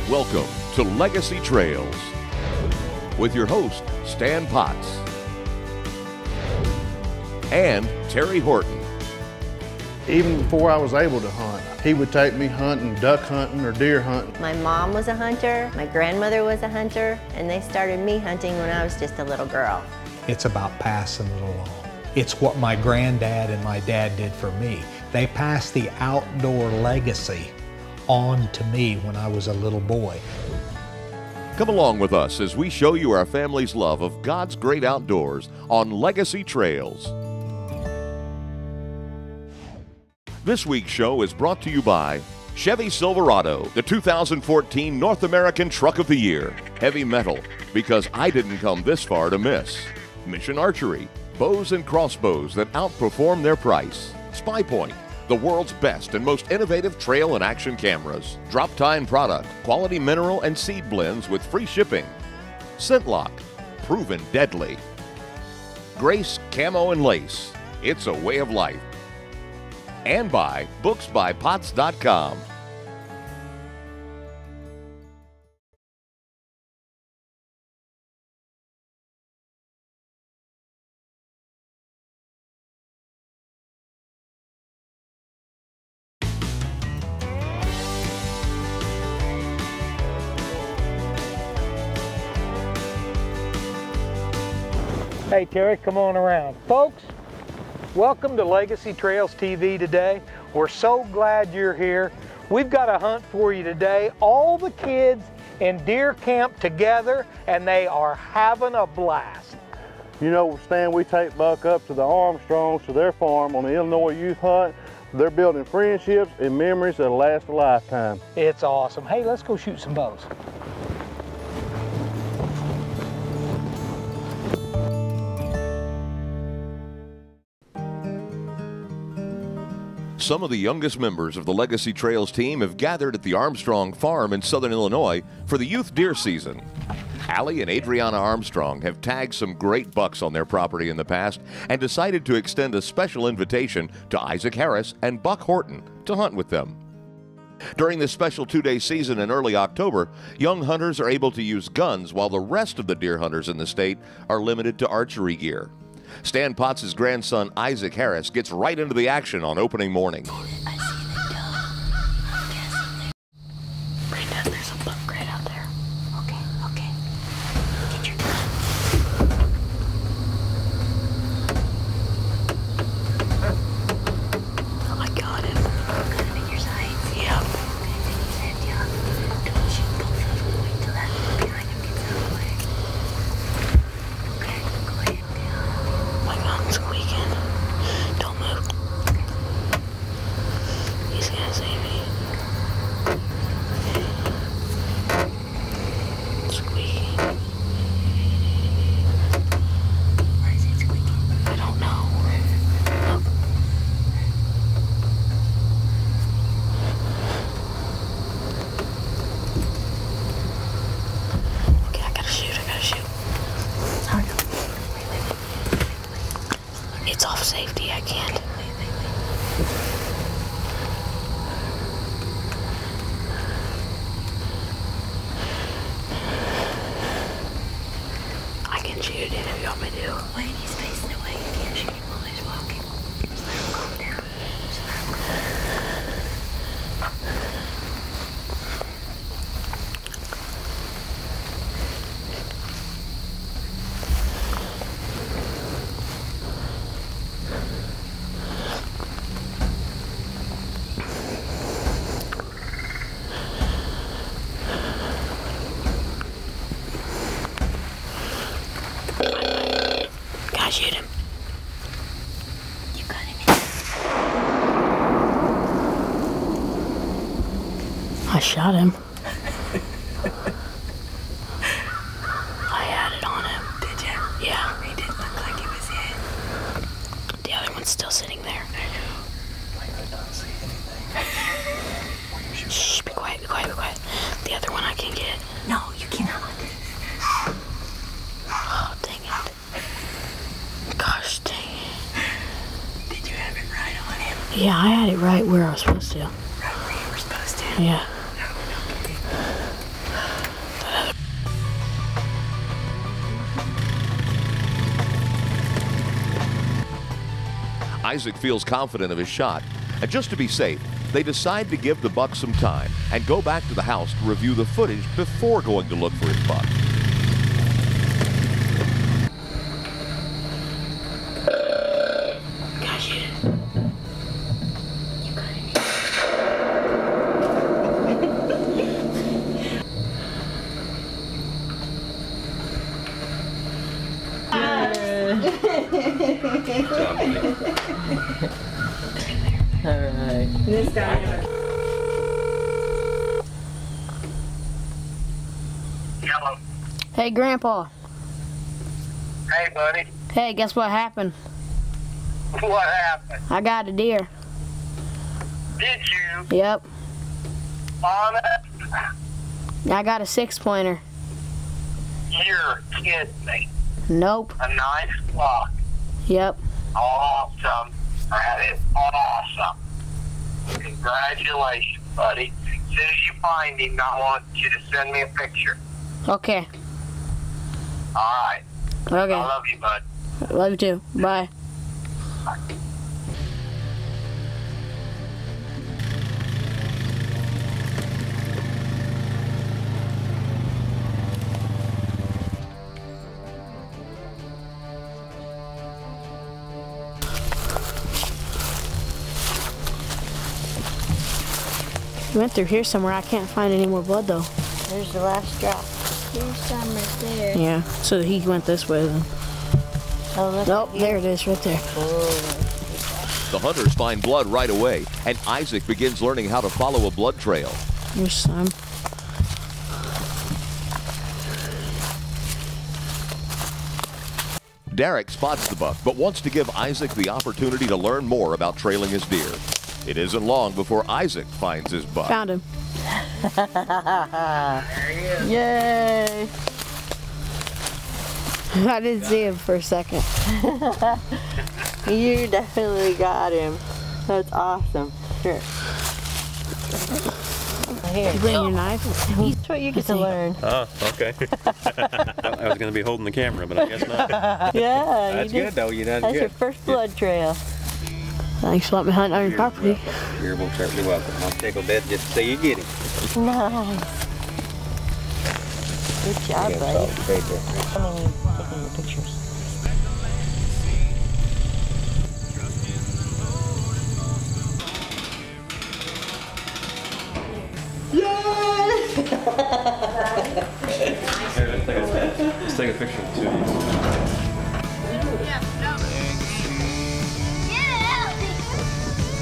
Welcome to Legacy Trails with your host, Stan Potts and Terry Horton. Even before I was able to hunt, he would take me hunting, duck hunting or deer hunting. My mom was a hunter, my grandmother was a hunter, and they started me hunting when I was just a little girl. It's about passing it along. It's what my granddad and my dad did for me. They passed the outdoor legacy on to me when I was a little boy. Come along with us as we show you our family's love of God's great outdoors on Legacy Trails. This week's show is brought to you by Chevy Silverado, the 2014 North American Truck of the Year. Heavy metal, because I didn't come this far to miss. Mission Archery, bows and crossbows that outperform their price. Spy Point, the world's best and most innovative trail and action cameras. Drop Tine product, quality mineral and seed blends with free shipping. Scentlock, proven deadly. Grace Camo and Lace, it's a way of life. And by booksbypots.com. Hey Terry, come on around. Folks, welcome to Legacy Trails TV today. We're so glad you're here. We've got a hunt for you today. All the kids in deer camp together, and they are having a blast. You know, Stan, we take Buck up to the Armstrongs to their farm on the Illinois Youth Hunt. They're building friendships and memories that'll last a lifetime. It's awesome. Hey, let's go shoot some bows. Some of the youngest members of the Legacy Trails team have gathered at the Armstrong Farm in southern Illinois for the youth deer season. Allie and Adriana Armstrong have tagged some great bucks on their property in the past and decided to extend a special invitation to Isaac Harris and Buck Horton to hunt with them. During this special two-day season in early October, young hunters are able to use guns while the rest of the deer hunters in the state are limited to archery gear. Stan Potts' grandson, Isaac Harris, gets right into the action on opening morning. Brenda, there's a buck right out there. Okay. Get your gun. Oh, I got him. Got him in your sights? Yeah. Okay, take his head down. Don't shoot both of them. Wait till that behind him gets out of the way. Okay, go ahead down. My gun's squeaking. Don't move. He's gonna save me. Squeaking. Why is it squeaking? I don't know. Look. Okay, I gotta shoot. Hurry up. Wait. It's off safety, I can't. I can shoot it if you want me to. Wait, he's facing away. You can't shoot him while he's walking. Just let him calm down. Gotta shoot him. You got him in. I shot him. I had it on him. Did you? Yeah. He didn't look like he was hit. The other one's still sitting there. I could not see anything. Shh, be quiet. The other one I can get. No, you cannot. Oh, dang it. Gosh dang it. Did you have it right on him? Yeah, I had it right where I was supposed to. Right where you were supposed to? Yeah. Isaac feels confident of his shot, and just to be safe, they decide to give the buck some time and go back to the house to review the footage before going to look for his buck. Gosh, you got it. Alright. This guy. Hello. Hey, Grandpa. Hey, buddy. Hey, guess what happened? What happened? I got a deer. Did you? Yep. Honest? I got a 6-pointer. You're kidding me. Nope. A nice flock. Yep. Awesome. That is awesome. Congratulations, buddy. As soon as you find him, I want you to send me a picture. Okay. All right. Okay. I love you, bud. Love you too. Bye. We went through here somewhere. I can't find any more blood though. There's the last drop. There's some right there. Yeah, so he went this way then. Oh, look. Nope, there it is right there. The hunters find blood right away, and Isaac begins learning how to follow a blood trail. There's some. Derek spots the buck, but wants to give Isaac the opportunity to learn more about trailing his deer. It isn't long before Isaac finds his buck. Found him. Yay! I didn't see him for a second. You definitely got him. That's awesome. Sure. Here. You bring your knife? That's what you get to learn. Oh, okay. I was going to be holding the camera, but I guess not. Yeah. That's good, though. You done That's good. your first blood trail. Thanks for letting me hunt on your property. You're most certainly welcome. I'm tickled dead just to see you get him. Nice. Good job, buddy. I mean, taking the pictures. Let's take a picture of the two of you.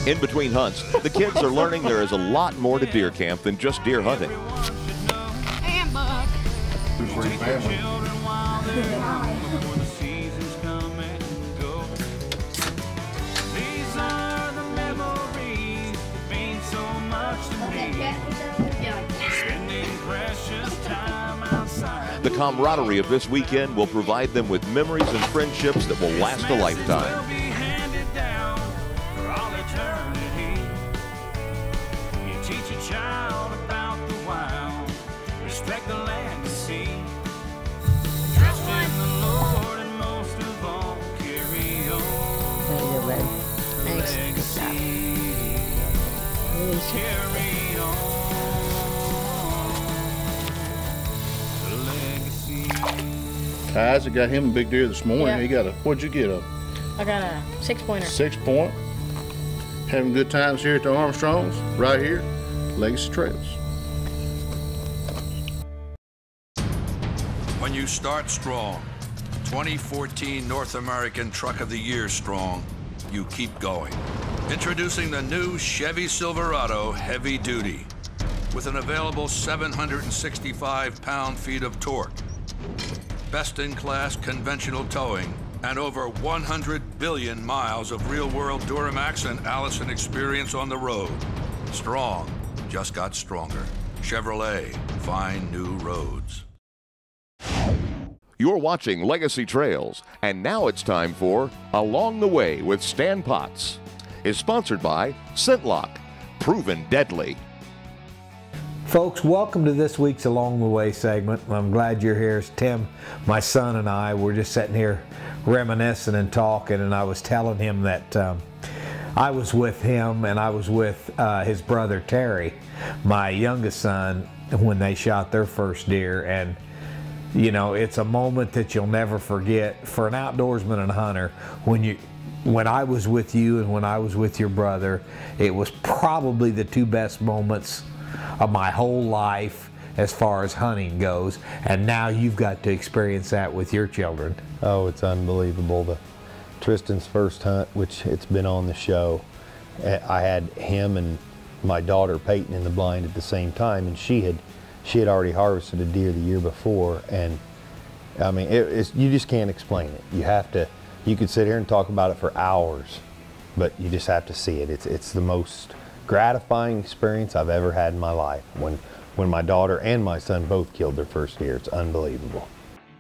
In between hunts, the kids are learning there is a lot more to deer camp than just deer hunting. The camaraderie of this weekend will provide them with memories and friendships that will last a lifetime. Isaac got him a big deer this morning. Yeah. He got a, what'd you get, a I got a 6-pointer. 6-point? Having good times here at the Armstrongs, right here, Legacy Trails. When you start strong, 2014 North American Truck of the Year strong, you keep going. Introducing the new Chevy Silverado Heavy Duty with an available 765 pound-feet of torque, best-in-class conventional towing, and over 100 billion miles of real-world Duramax and Allison experience on the road. Strong just got stronger. Chevrolet, find new roads. You're watching Legacy Trails, and now it's time for Along the Way with Stan Potts. Is sponsored by ScentLock, proven deadly. Folks, welcome to this week's Along the Way segment. I'm glad you're here. It's Tim, my son, and I. We're just sitting here reminiscing and talking, and I was telling him that I was with him, and I was with his brother Terry, my youngest son, when they shot their first deer. And you know, it's a moment that you'll never forget for an outdoorsman and hunter. When I was with you and when I was with your brother, it was probably the two best moments of my whole life as far as hunting goes. And now you've got to experience that with your children. Oh, it's unbelievable. Tristan's first hunt, which it's been on the show, I had him and my daughter Peyton in the blind at the same time, and she had already harvested a deer the year before. And I mean, you just can't explain it. You could sit here and talk about it for hours, but you just have to see it. It's the most gratifying experience I've ever had in my life. When my daughter and my son both killed their first deer, it's unbelievable.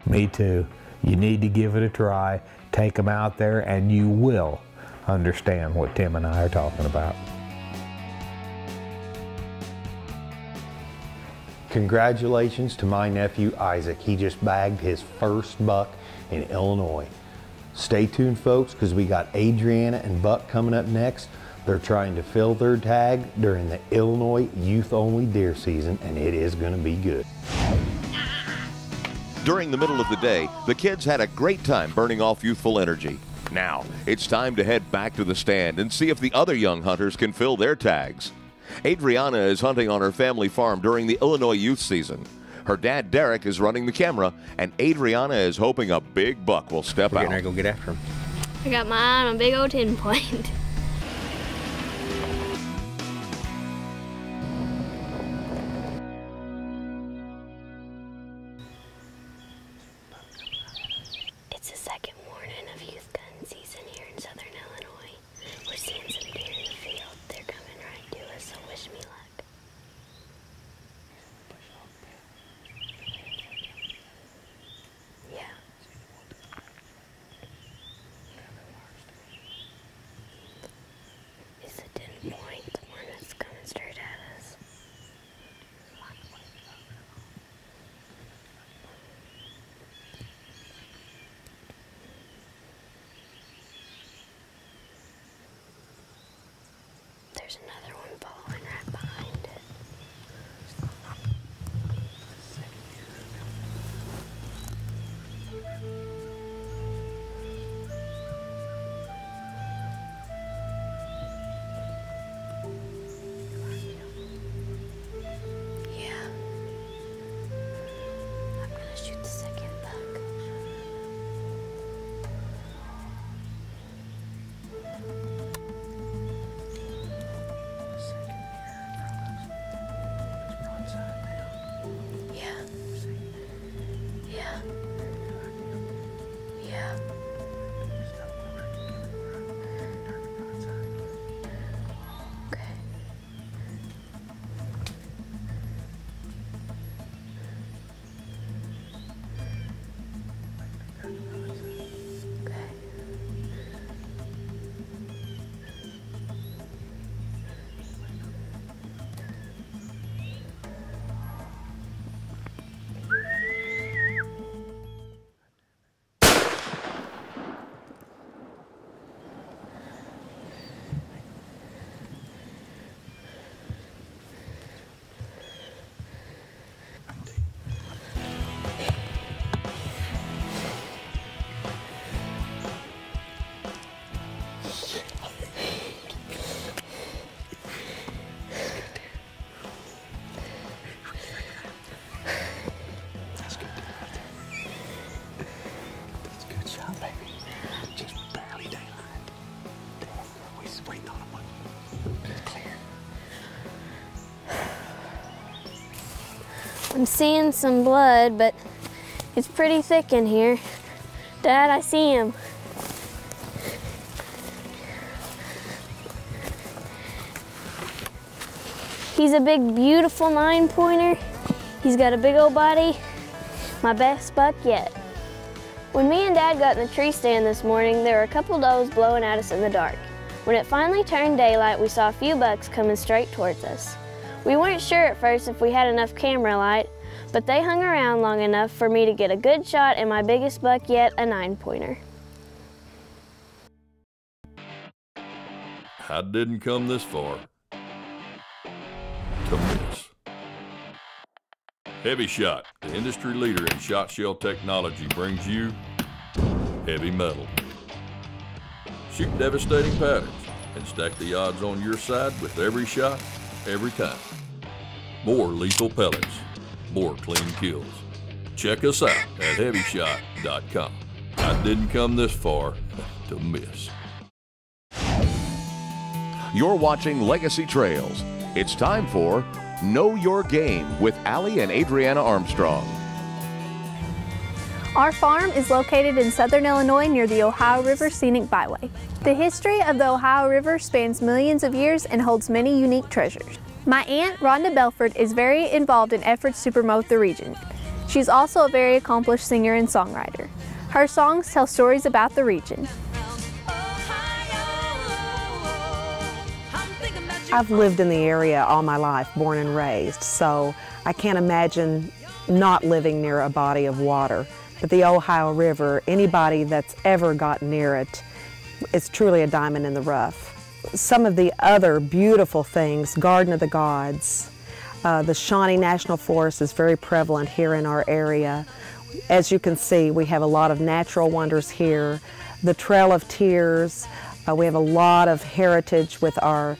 Me too. You need to give it a try. Take them out there and you will understand what Tim and I are talking about. Congratulations to my nephew Isaac. He just bagged his first buck in Illinois. Stay tuned, folks, because we got Adriana and Buck coming up next. They're trying to fill their tag during the Illinois youth-only deer season, and it is going to be good. During the middle of the day, the kids had a great time burning off youthful energy. Now, it's time to head back to the stand and see if the other young hunters can fill their tags. Adriana is hunting on her family farm during the Illinois youth season. Her dad, Derek, is running the camera, and Adriana is hoping a big buck will step out. We're gonna go get after him. I got my eye on a big old 10 point. It's the second morning of youth gun season here in southern Illinois. We're seeing some deer in the field. They're coming right to us, so wish me luck. Yeah. It's a 10 point, the one that's coming straight at us. There's another one following right behind it. Yeah. I'm gonna shoot the second buck. Yeah. Yeah. Yeah. Okay. Okay. I'm seeing some blood, but it's pretty thick in here. Dad, I see him. He's a big, beautiful 9-pointer. He's got a big old body. My best buck yet. When me and Dad got in the tree stand this morning, there were a couple does blowing at us in the dark. When it finally turned daylight, we saw a few bucks coming straight towards us. We weren't sure at first if we had enough camera light, but they hung around long enough for me to get a good shot at my biggest buck yet, a 9-pointer. I didn't come this far to miss. Heavy Shot, the industry leader in shot shell technology, brings you heavy metal. Shoot devastating patterns and stack the odds on your side with every shot, every time. More lethal pellets, more clean kills. Check us out at HeavyShot.com. I didn't come this far to miss. You're watching Legacy Trails. It's time for Know Your Game with Allie and Adriana Armstrong. Our farm is located in southern Illinois near the Ohio River Scenic Byway. The history of the Ohio River spans millions of years and holds many unique treasures. My aunt, Rhonda Belford, is very involved in efforts to promote the region. She's also a very accomplished singer and songwriter. Her songs tell stories about the region. I've lived in the area all my life, born and raised, so I can't imagine not living near a body of water. But the Ohio River, anybody that's ever got near it, it's truly a diamond in the rough. Some of the other beautiful things, Garden of the Gods, the Shawnee National Forest is very prevalent here in our area. As you can see, we have a lot of natural wonders here. The Trail of Tears, we have a lot of heritage with our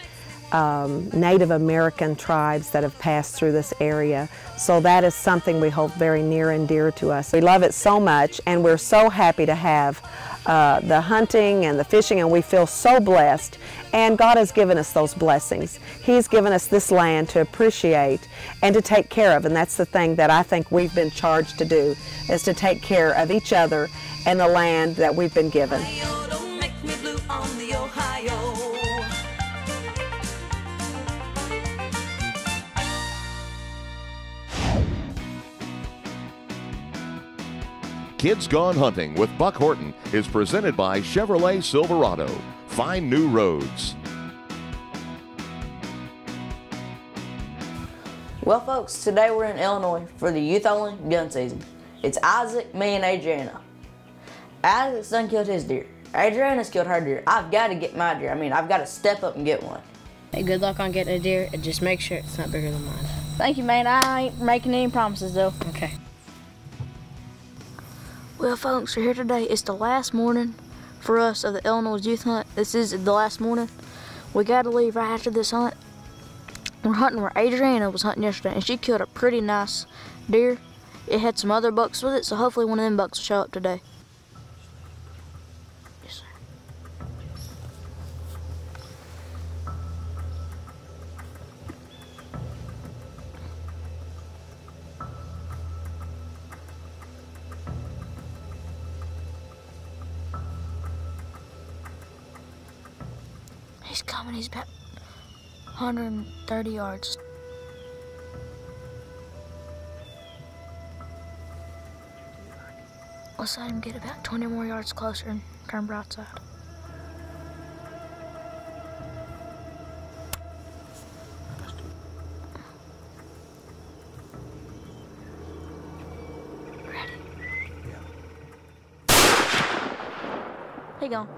Native American tribes that have passed through this area. So that is something we hold very near and dear to us. We love it so much, and we're so happy to have the hunting and the fishing, and we feel so blessed. And God has given us those blessings. He's given us this land to appreciate and to take care of, and that's the thing that I think we've been charged to do, is to take care of each other and the land that we've been given. Kids Gone Hunting with Buck Horton is presented by Chevrolet Silverado. Find new roads. Well, folks, today we're in Illinois for the youth-only gun season. It's Isaac, me, and Adriana. Isaac's son killed his deer. Adriana's killed her deer. I've got to get my deer. I've got to step up and get one. Hey, good luck on getting a deer, and just make sure it's not bigger than mine. Thank you, man. I ain't making any promises, though. Okay. Well, folks, we're here today. It's the last morning for us of the Illinois Youth Hunt. This is the last morning. We got to leave right after this hunt. We're hunting where Adriana was hunting yesterday, and she killed a pretty nice deer. It had some other bucks with it, so hopefully one of them bucks will show up today. Yes, sir. He's coming. He's about 130 yards. Let's let him get about 20 more yards closer and turn broadside. Ready? Yeah. He gone.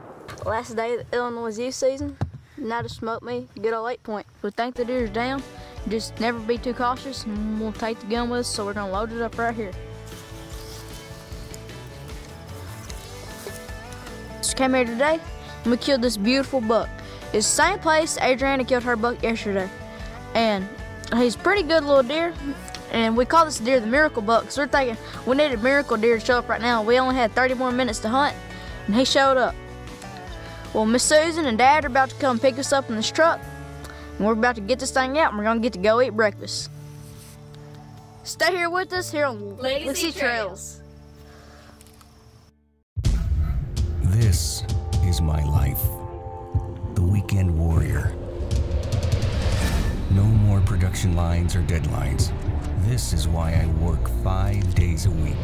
Last day of the Illinois youth season. Now to smoke me a good old 8-point. We think the deer's down. Just never be too cautious, and we'll take the gun with us, so we're gonna load it up right here. Just came here today, and we killed this beautiful buck. It's the same place Adriana killed her buck yesterday. And he's a pretty good little deer, and we call this deer the miracle buck. So we're thinking we need a miracle deer to show up right now. We only had 30 more minutes to hunt, and he showed up. Well, Miss Susan and Dad are about to come pick us up in this truck, and we're about to get this thing out, and we're gonna get to go eat breakfast. Stay here with us here on Legacy Trails. This is my life, the weekend warrior. No more production lines or deadlines. This is why I work 5 days a week.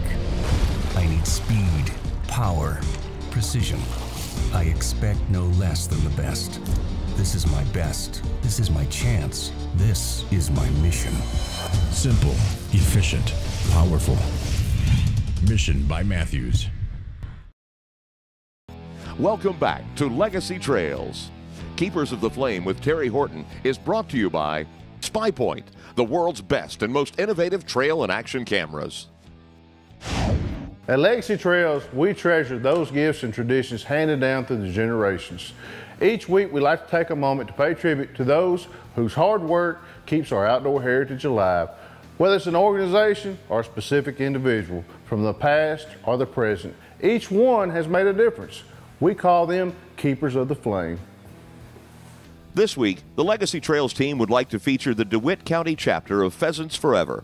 I need speed, power, precision. I expect no less than the best. This is my best. This is my chance. This is my mission. Simple, efficient, powerful. Mission by Matthews. Welcome back to Legacy Trails. Keepers of the Flame with Terry Horton is brought to you by Spy Point, the world's best and most innovative trail and action cameras. At Legacy Trails, we treasure those gifts and traditions handed down through the generations. Each week, we like to take a moment to pay tribute to those whose hard work keeps our outdoor heritage alive. Whether it's an organization or a specific individual, from the past or the present, each one has made a difference. We call them Keepers of the Flame. This week, the Legacy Trails team would like to feature the DeWitt County chapter of Pheasants Forever.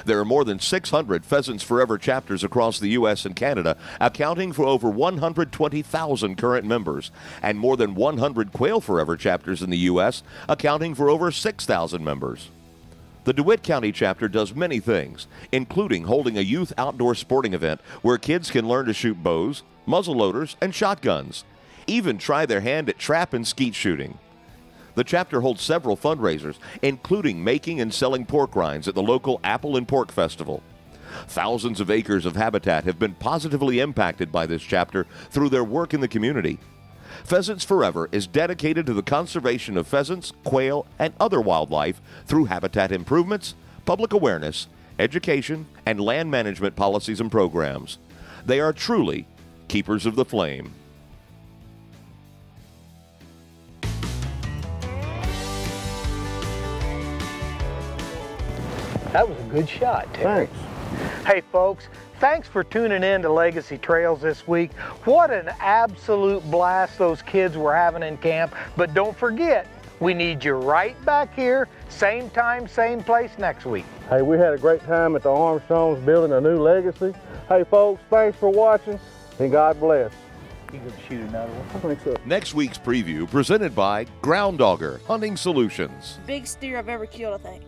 There are more than 600 Pheasants Forever chapters across the U.S. and Canada, accounting for over 120,000 current members, and more than 100 Quail Forever chapters in the U.S., accounting for over 6,000 members. The DeWitt County chapter does many things, including holding a youth outdoor sporting event where kids can learn to shoot bows, muzzleloaders, and shotguns, even try their hand at trap and skeet shooting. The chapter holds several fundraisers, including making and selling pork rinds at the local Apple and Pork Festival. Thousands of acres of habitat have been positively impacted by this chapter through their work in the community. Pheasants Forever is dedicated to the conservation of pheasants, quail, and other wildlife through habitat improvements, public awareness, education, and land management policies and programs. They are truly Keepers of the Flame. That was a good shot, Terry. Thanks. Hey folks, thanks for tuning in to Legacy Trails this week. What an absolute blast those kids were having in camp. But don't forget, we need you right back here, same time, same place next week. Hey, we had a great time at the Armstrongs building a new legacy. Hey folks, thanks for watching, and God bless. You gonna shoot another one? I think so. Next week's preview presented by Ground Dogger Hunting Solutions. Biggest deer I've ever killed, I think.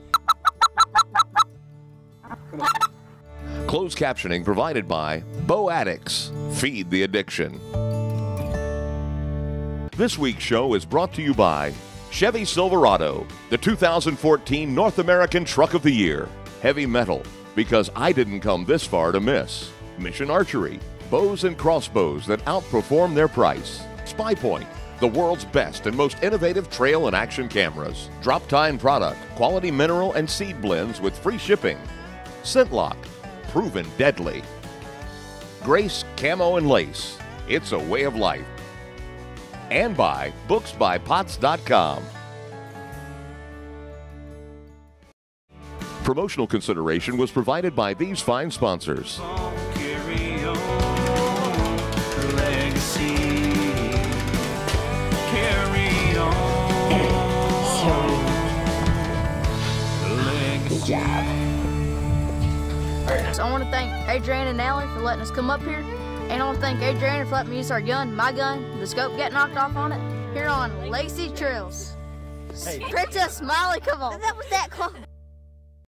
Closed captioning provided by Bow Addicts. Feed the addiction. This week's show is brought to you by Chevy Silverado, the 2014 North American Truck of the Year. Heavy Metal, because I didn't come this far to miss. Mission Archery, bows and crossbows that outperform their price. Spy Point, the world's best and most innovative trail and action cameras. Drop Time Product, quality mineral and seed blends with free shipping. Scentlock, proven deadly. Grace Camo and Lace, it's a way of life. And by booksbypots.com. Promotional consideration was provided by these fine sponsors. Good job. So I want to thank Adrian and Allie for letting us come up here. And I want to thank Adrian for letting me use our gun, my gun. The scope got knocked off on it. Here on Legacy Trails. Hey. Princess Smiley, come on. That was that close.